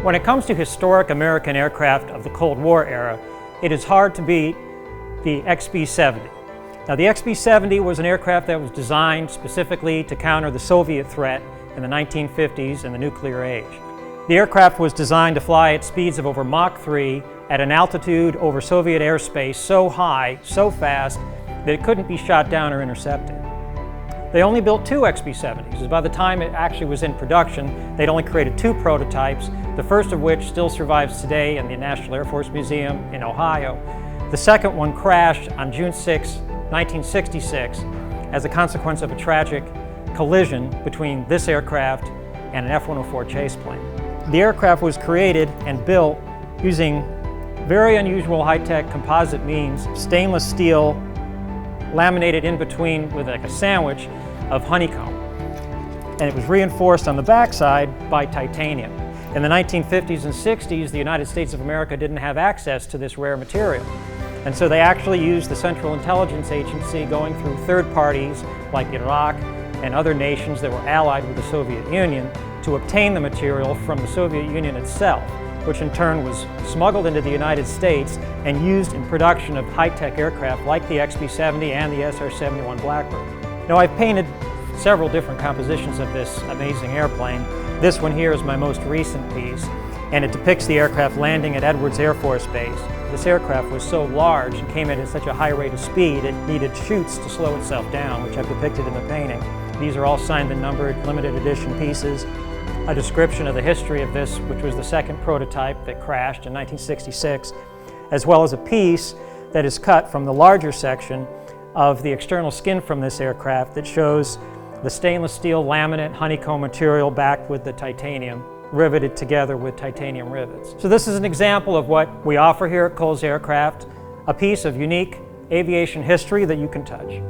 When it comes to historic American aircraft of the Cold War era, it is hard to beat the XB-70. Now, the XB-70 was an aircraft that was designed specifically to counter the Soviet threat in the 1950s and the nuclear age. The aircraft was designed to fly at speeds of over Mach 3 at an altitude over Soviet airspace so high, so fast, that it couldn't be shot down or intercepted. They only built 2 XB-70s. By the time it actually was in production, they'd only created 2 prototypes, the first of which still survives today in the National Air Force Museum in Ohio. The second one crashed on June 6, 1966, as a consequence of a tragic collision between this aircraft and an F-104 chase plane. The aircraft was created and built using very unusual high-tech composite means, stainless steel laminated in between with like a sandwich of honeycomb. And it was reinforced on the backside by titanium. In the 1950s and 60s, the United States of America didn't have access to this rare material. And so they actually used the Central Intelligence Agency, going through third parties like Iraq and other nations that were allied with the Soviet Union, to obtain the material from the Soviet Union itself, which in turn was smuggled into the United States and used in production of high-tech aircraft like the XB-70 and the SR-71 Blackbird. Now, I've painted several different compositions of this amazing airplane. This one here is my most recent piece, and it depicts the aircraft landing at Edwards Air Force Base. This aircraft was so large and came in at such a high rate of speed, it needed chutes to slow itself down, which I've depicted in the painting. These are all signed and numbered limited edition pieces. A description of the history of this, which was the second prototype that crashed in 1966, as well as a piece that is cut from the larger section of the external skin from this aircraft that shows the stainless steel laminate honeycomb material backed with the titanium, riveted together with titanium rivets. So this is an example of what we offer here at Coles Aircraft, a piece of unique aviation history that you can touch.